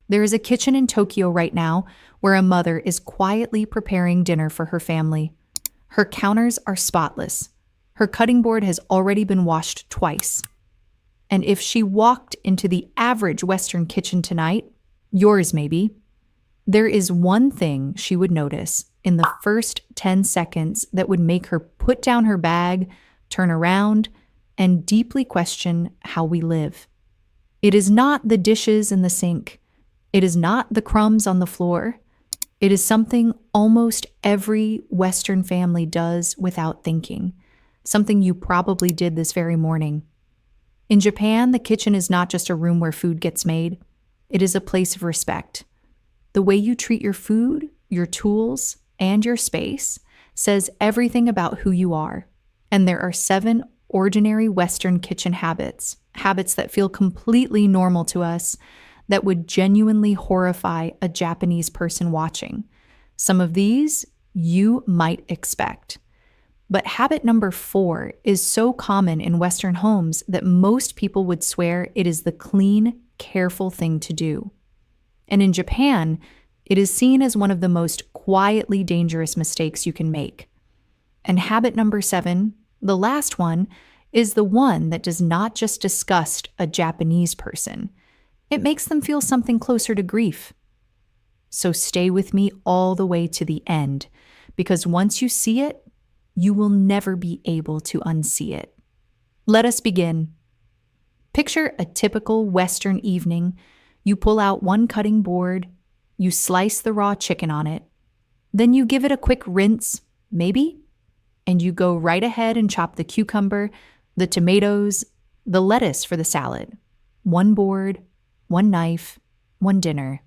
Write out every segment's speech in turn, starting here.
There is a kitchen in Tokyo right now where a mother is quietly preparing dinner for her family. Her counters are spotless. Her cutting board has already been washed twice. And if she walked into the average Western kitchen tonight, yours maybe, there is one thing she would notice in the first 10 seconds that would make her put down her bag, turn around, and deeply question how we live. It is not the dishes in the sink. It is not the crumbs on the floor. It is something almost every Western family does without thinking, something you probably did this very morning. In Japan, the kitchen is not just a room where food gets made. It is a place of respect. The way you treat your food, your tools, and your space says everything about who you are. And there are 7 ordinary Western kitchen habits that feel completely normal to us, that would genuinely horrify a Japanese person watching. Some of these you might expect. But habit number 4 is so common in Western homes that most people would swear it is the clean, careful thing to do. And in Japan, it is seen as one of the most quietly dangerous mistakes you can make. And habit number 7, the last one, is the one that does not just disgust a Japanese person. It makes them feel something closer to grief. So stay with me all the way to the end, because once you see it, you will never be able to unsee it. Let us begin. Picture a typical Western evening. You pull out one cutting board, you slice the raw chicken on it, then you give it a quick rinse, maybe, and you go right ahead and chop the cucumber, the tomatoes, the lettuce for the salad. One board, one knife, one dinner.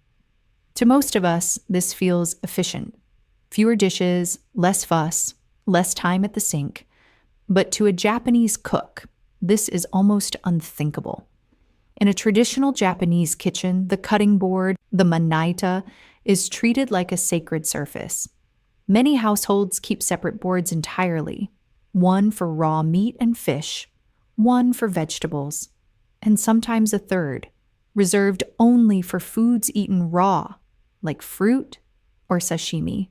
To most of us, this feels efficient. Fewer dishes, less fuss, less time at the sink. But to a Japanese cook, this is almost unthinkable. In a traditional Japanese kitchen, the cutting board, the manaita, is treated like a sacred surface. Many households keep separate boards entirely, one for raw meat and fish, one for vegetables, and sometimes a third, reserved only for foods eaten raw, like fruit or sashimi.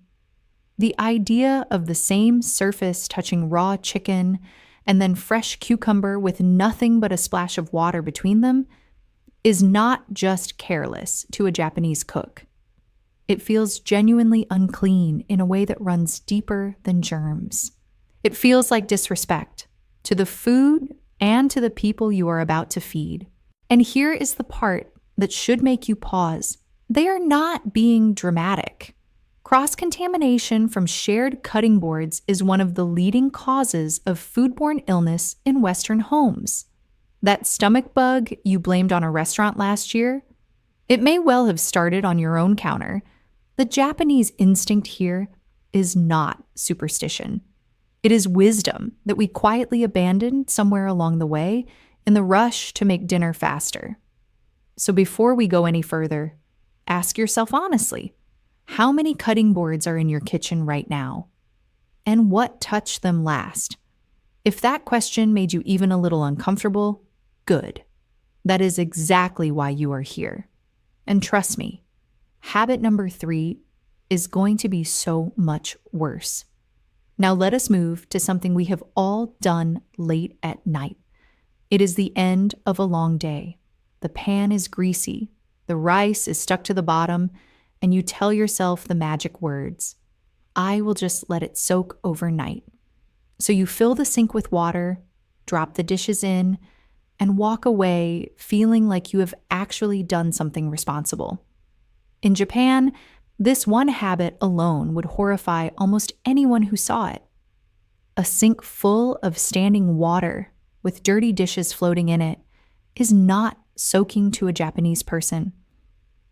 The idea of the same surface touching raw chicken and then fresh cucumber with nothing but a splash of water between them is not just careless to a Japanese cook. It feels genuinely unclean in a way that runs deeper than germs. It feels like disrespect to the food and to the people you are about to feed. And here is the part that should make you pause. They are not being dramatic. Cross-contamination from shared cutting boards is one of the leading causes of foodborne illness in Western homes. That stomach bug you blamed on a restaurant last year, it may well have started on your own counter. The Japanese instinct here is not superstition. It is wisdom that we quietly abandoned somewhere along the way in the rush to make dinner faster. So before we go any further, ask yourself honestly, how many cutting boards are in your kitchen right now? And what touched them last? If that question made you even a little uncomfortable, good. That is exactly why you are here. And trust me, habit number 3 is going to be so much worse. Now let us move to something we have all done late at night. It is the end of a long day. The pan is greasy, the rice is stuck to the bottom, and you tell yourself the magic words, I will just let it soak overnight. So you fill the sink with water, drop the dishes in, and walk away feeling like you have actually done something responsible. In Japan, this one habit alone would horrify almost anyone who saw it. A sink full of standing water with dirty dishes floating in it is not soaking to a Japanese person.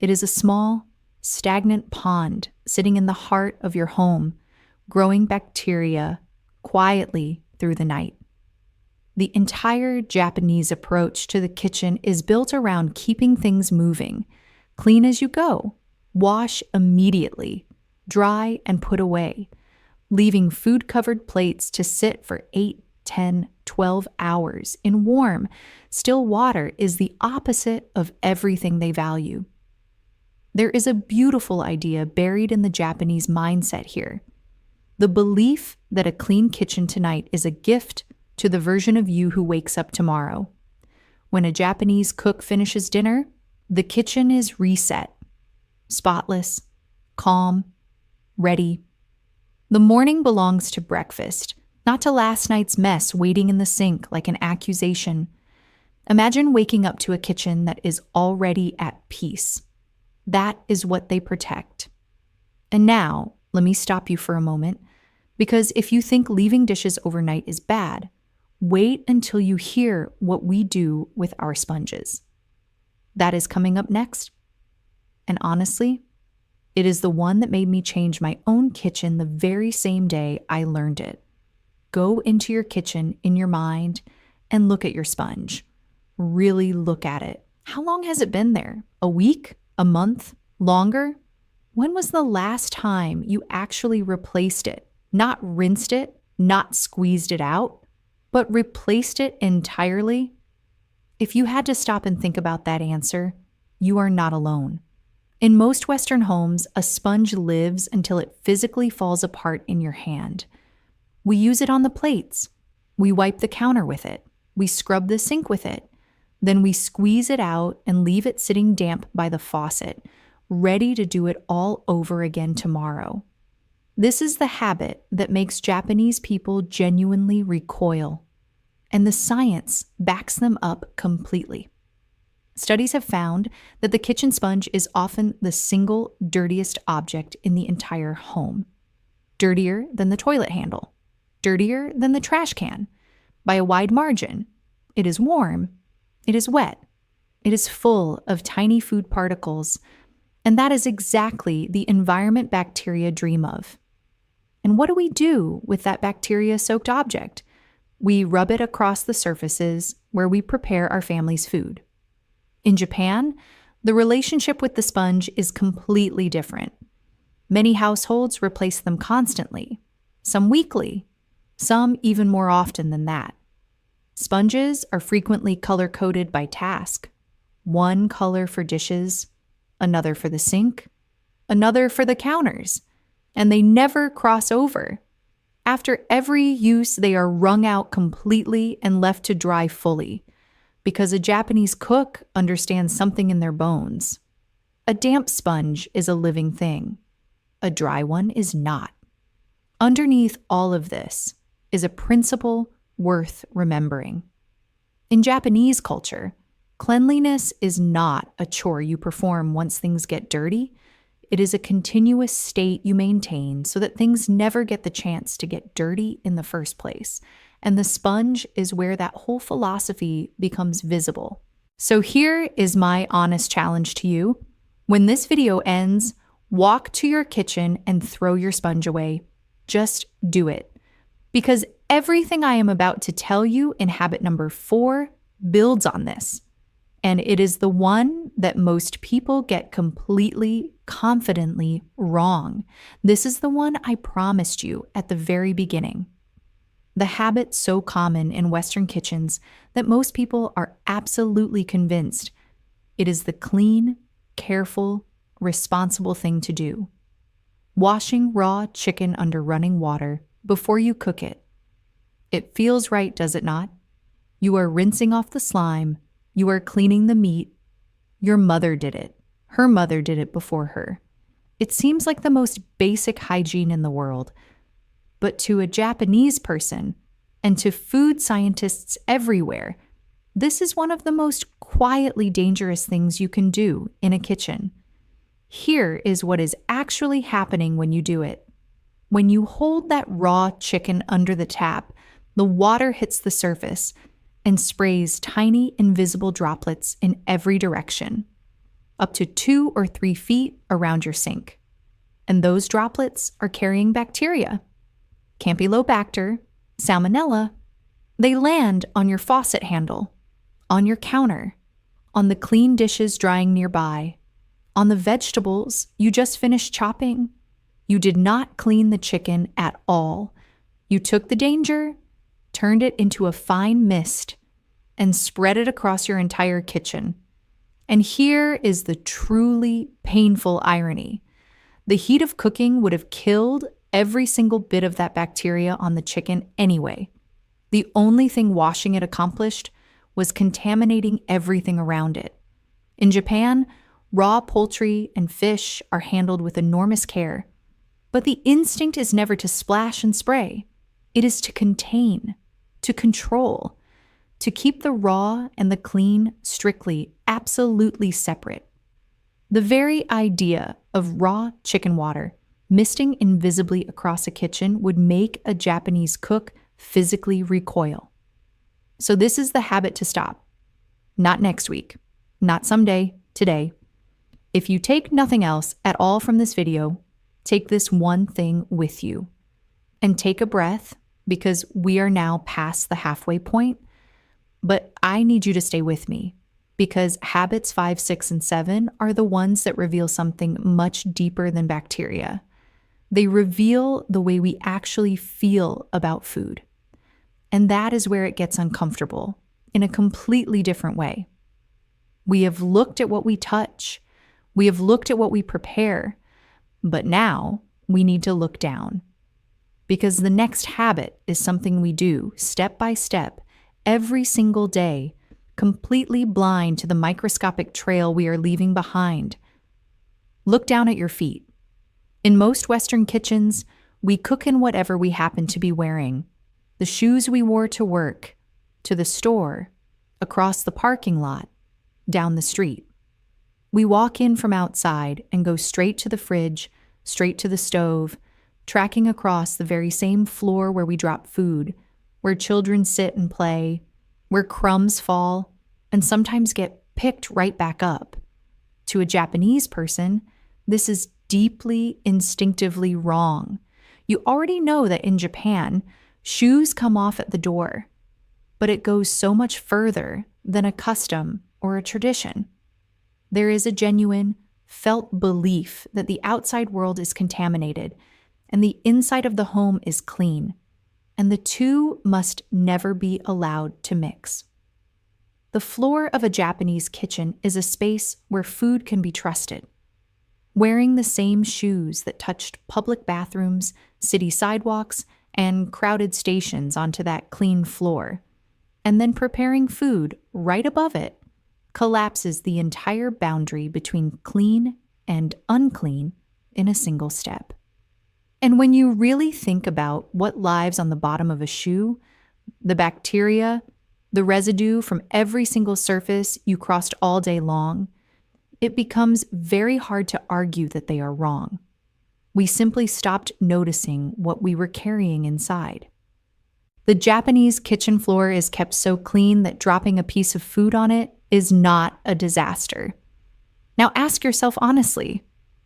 It is a small, stagnant pond sitting in the heart of your home, growing bacteria quietly through the night. The entire Japanese approach to the kitchen is built around keeping things moving. Clean as you go, wash immediately, dry and put away, leaving food-covered plates to sit for 8, 10, 12 hours in warm, still water is the opposite of everything they value. There is a beautiful idea buried in the Japanese mindset here. The belief that a clean kitchen tonight is a gift to the version of you who wakes up tomorrow. When a Japanese cook finishes dinner, the kitchen is reset, spotless, calm, ready. The morning belongs to breakfast, not to last night's mess waiting in the sink like an accusation. Imagine waking up to a kitchen that is already at peace. That is what they protect. And now, let me stop you for a moment, because if you think leaving dishes overnight is bad, wait until you hear what we do with our sponges. That is coming up next. And honestly, it is the one that made me change my own kitchen the very same day I learned it. Go into your kitchen in your mind and look at your sponge. Really look at it. How long has it been there? A week? A month? Longer? When was the last time you actually replaced it? Not rinsed it, not squeezed it out, but replaced it entirely? If you had to stop and think about that answer, you are not alone. In most Western homes, a sponge lives until it physically falls apart in your hand. We use it on the plates. We wipe the counter with it. We scrub the sink with it. Then we squeeze it out and leave it sitting damp by the faucet, ready to do it all over again tomorrow. This is the habit that makes Japanese people genuinely recoil, and the science backs them up completely. Studies have found that the kitchen sponge is often the single dirtiest object in the entire home. Dirtier than the toilet handle. Dirtier than the trash can. By a wide margin. It is warm. It is wet. It is full of tiny food particles. And that is exactly the environment bacteria dream of. And what do we do with that bacteria-soaked object? We rub it across the surfaces where we prepare our family's food. In Japan, the relationship with the sponge is completely different. Many households replace them constantly, some weekly, some even more often than that. Sponges are frequently color-coded by task. One color for dishes, another for the sink, another for the counters, and they never cross over. After every use, they are wrung out completely and left to dry fully, because a Japanese cook understands something in their bones. A damp sponge is a living thing. A dry one is not. Underneath all of this is a principle worth remembering. In Japanese culture, cleanliness is not a chore you perform once things get dirty. It is a continuous state you maintain so that things never get the chance to get dirty in the first place. And the sponge is where that whole philosophy becomes visible. So here is my honest challenge to you. When this video ends, walk to your kitchen and throw your sponge away. Just do it. Because everything I am about to tell you in habit number 4 builds on this. And it is the one that most people get completely, confidently wrong. This is the one I promised you at the very beginning. The habit so common in Western kitchens that most people are absolutely convinced it is the clean, careful, responsible thing to do. Washing raw chicken under running water before you cook it. It feels right, does it not? You are rinsing off the slime. You are cleaning the meat. Your mother did it. Her mother did it before her. It seems like the most basic hygiene in the world. But to a Japanese person, and to food scientists everywhere, this is one of the most quietly dangerous things you can do in a kitchen. Here is what is actually happening when you do it. When you hold that raw chicken under the tap, the water hits the surface and sprays tiny invisible droplets in every direction, up to 2 or 3 feet around your sink. And those droplets are carrying bacteria. Campylobacter, Salmonella. They land on your faucet handle, on your counter, on the clean dishes drying nearby, on the vegetables you just finished chopping. You did not clean the chicken at all. You took the danger, turned it into a fine mist, and spread it across your entire kitchen. And here is the truly painful irony. The heat of cooking would have killed every single bit of that bacteria on the chicken anyway. The only thing washing it accomplished was contaminating everything around it. In Japan, raw poultry and fish are handled with enormous care. But the instinct is never to splash and spray. It is to contain, to control, to keep the raw and the clean strictly, absolutely separate. The very idea of raw chicken water misting invisibly across a kitchen would make a Japanese cook physically recoil. So this is the habit to stop. Not next week, not someday, today. If you take nothing else at all from this video, take this one thing with you. And take a breath, because we are now past the halfway point. But I need you to stay with me, because habits 5, 6, and 7 are the ones that reveal something much deeper than bacteria. They reveal the way we actually feel about food. And that is where it gets uncomfortable, in a completely different way. We have looked at what we touch. We have looked at what we prepare. But now we need to look down. Because the next habit is something we do step by step, every single day, completely blind to the microscopic trail we are leaving behind. Look down at your feet. In most Western kitchens, we cook in whatever we happen to be wearing. The shoes we wore to work, to the store, across the parking lot, down the street. We walk in from outside and go straight to the fridge, straight to the stove, tracking across the very same floor where we drop food, where children sit and play, where crumbs fall, and sometimes get picked right back up. To a Japanese person, this is deeply, instinctively wrong. You already know that in Japan, shoes come off at the door, but it goes so much further than a custom or a tradition. There is a genuine, felt belief that the outside world is contaminated and the inside of the home is clean, and the two must never be allowed to mix. The floor of a Japanese kitchen is a space where food can be trusted. Wearing the same shoes that touched public bathrooms, city sidewalks, and crowded stations onto that clean floor, and then preparing food right above it, collapses the entire boundary between clean and unclean in a single step. And when you really think about what lives on the bottom of a shoe, the bacteria, the residue from every single surface you crossed all day long, it becomes very hard to argue that they are wrong. We simply stopped noticing what we were carrying inside. The Japanese kitchen floor is kept so clean that dropping a piece of food on it is not a disaster. Now ask yourself honestly,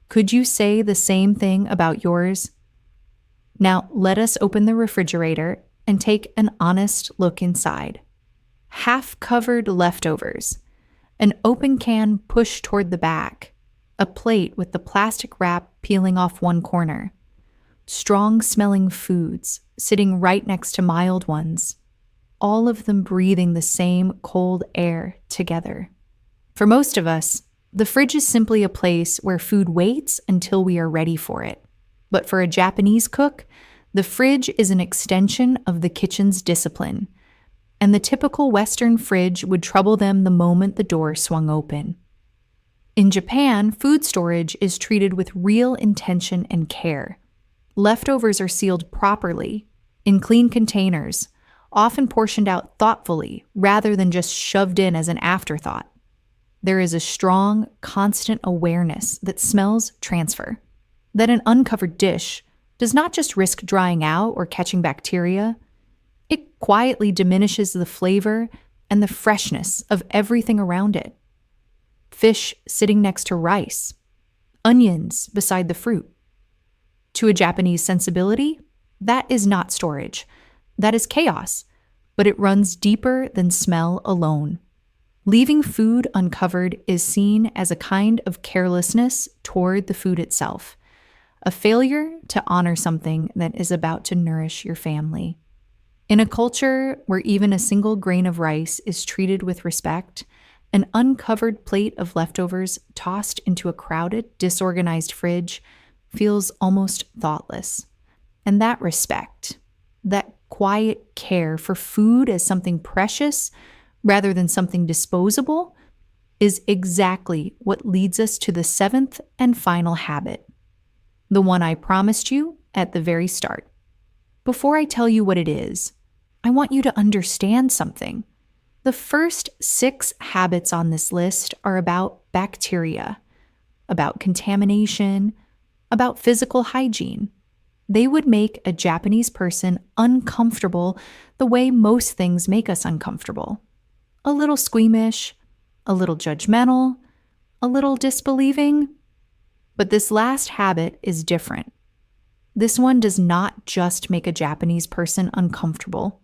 could you say the same thing about yours? Now let us open the refrigerator and take an honest look inside. Half-covered leftovers, an open can pushed toward the back, a plate with the plastic wrap peeling off one corner, strong-smelling foods sitting right next to mild ones, all of them breathing the same cold air together. For most of us, the fridge is simply a place where food waits until we are ready for it. But for a Japanese cook, the fridge is an extension of the kitchen's discipline, and the typical Western fridge would trouble them the moment the door swung open. In Japan, food storage is treated with real intention and care. Leftovers are sealed properly, in clean containers, often portioned out thoughtfully rather than just shoved in as an afterthought. There is a strong, constant awareness that smells transfer, that an uncovered dish does not just risk drying out or catching bacteria, it quietly diminishes the flavor and the freshness of everything around it. Fish sitting next to rice, onions beside the fruit. To a Japanese sensibility, that is not storage. That is chaos, but it runs deeper than smell alone. Leaving food uncovered is seen as a kind of carelessness toward the food itself, a failure to honor something that is about to nourish your family. In a culture where even a single grain of rice is treated with respect, An uncovered plate of leftovers tossed into a crowded, disorganized fridge feels almost thoughtless. And that respect, that quiet care for food as something precious rather than something disposable, is exactly what leads us to the seventh and final habit, the one I promised you at the very start. Before I tell you what it is, I want you to understand something. The first 6 habits on this list are about bacteria, about contamination, about physical hygiene. They would make a Japanese person uncomfortable the way most things make us uncomfortable. A little squeamish, a little judgmental, a little disbelieving. But this last habit is different. This one does not just make a Japanese person uncomfortable.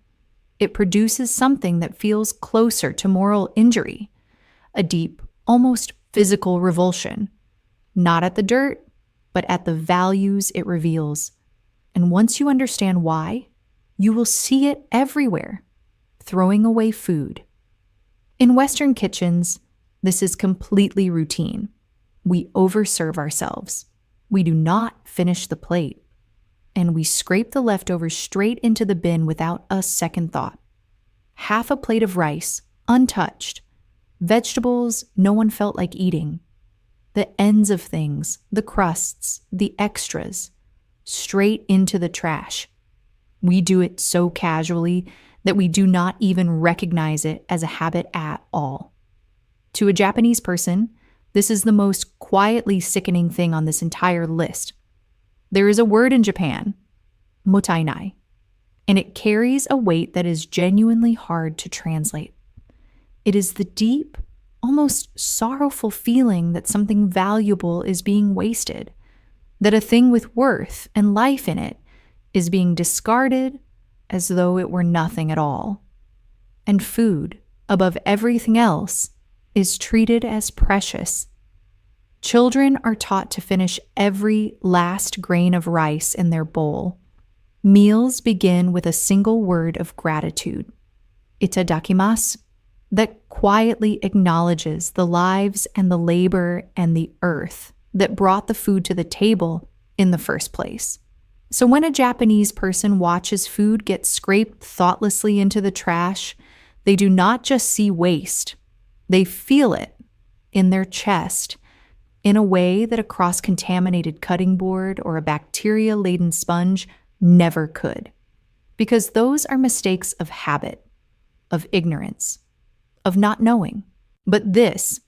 It produces something that feels closer to moral injury, a deep, almost physical revulsion, not at the dirt, but at the values it reveals. And once you understand why, you will see it everywhere, throwing away food. In Western kitchens, this is completely routine. We overserve ourselves. We do not finish the plate. And we scrape the leftovers straight into the bin without a second thought. Half a plate of rice, untouched. Vegetables no one felt like eating. The ends of things, the crusts, the extras, straight into the trash. We do it so casually that we do not even recognize it as a habit at all. To a Japanese person, this is the most quietly sickening thing on this entire list. There is a word in Japan, Mottainai, and it carries a weight that is genuinely hard to translate. It is the deep, almost sorrowful feeling that something valuable is being wasted, that a thing with worth and life in it is being discarded as though it were nothing at all. And food, above everything else, is treated as precious. Children are taught to finish every last grain of rice in their bowl. Meals begin with a single word of gratitude, itadakimasu, that quietly acknowledges the lives and the labor and the earth that brought the food to the table in the first place. So when a Japanese person watches food get scraped thoughtlessly into the trash, they do not just see waste. They feel it in their chest in a way that a cross-contaminated cutting board or a bacteria-laden sponge never could. Because those are mistakes of habit, of ignorance, of not knowing. But this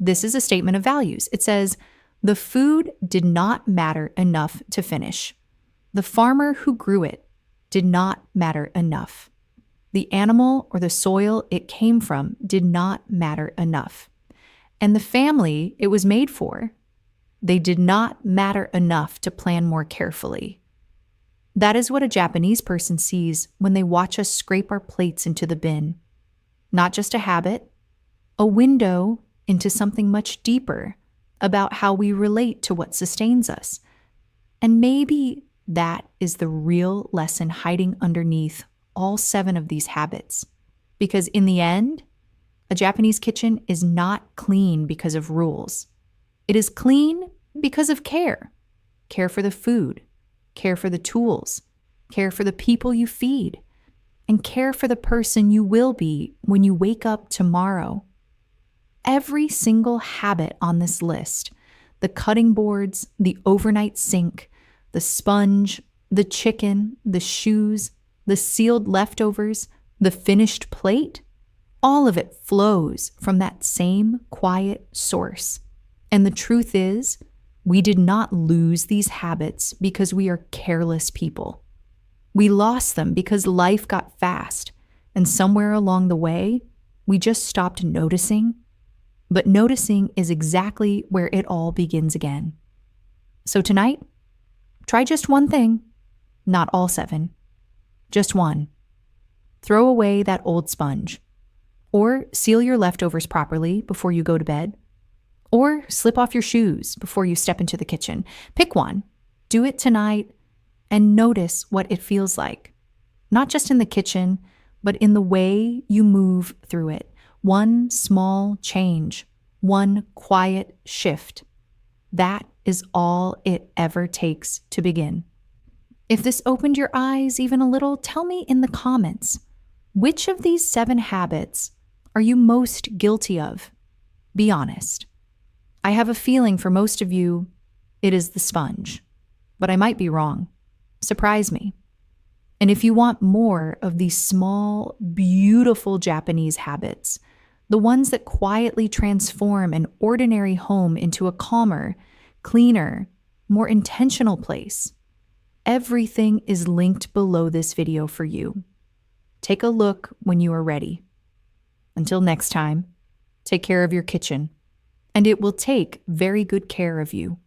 is a statement of values. It says, the food did not matter enough to finish. The farmer who grew it did not matter enough. The animal or the soil it came from did not matter enough. And the family it was made for, they did not matter enough to plan more carefully. That is what a Japanese person sees when they watch us scrape our plates into the bin. Not just a habit, a window into something much deeper about how we relate to what sustains us. And maybe that is the real lesson hiding underneath all 7 of these habits. Because in the end, a Japanese kitchen is not clean because of rules. It is clean because of care. Care for the food, care for the tools, care for the people you feed, and care for the person you will be when you wake up tomorrow. Every single habit on this list, the cutting boards, the overnight sink, the sponge, the chicken, the shoes, the sealed leftovers, the finished plate, all of it flows from that same quiet source. And the truth is, we did not lose these habits because we are careless people. We lost them because life got fast, and somewhere along the way, we just stopped noticing. But noticing is exactly where it all begins again. So tonight, try just one thing, not all 7. Just one. Throw away that old sponge. Or seal your leftovers properly before you go to bed. Or slip off your shoes before you step into the kitchen. Pick one. Do it tonight and notice what it feels like. Not just in the kitchen, but in the way you move through it. One small change, one quiet shift. That is all it ever takes to begin. If this opened your eyes even a little, tell me in the comments, which of these 7 habits are you most guilty of? Be honest. I have a feeling for most of you, it is the sponge, but I might be wrong. Surprise me. And if you want more of these small, beautiful Japanese habits, the ones that quietly transform an ordinary home into a calmer, cleaner, more intentional place, everything is linked below this video for you. Take a look when you are ready. Until next time, take care of your kitchen, and it will take very good care of you.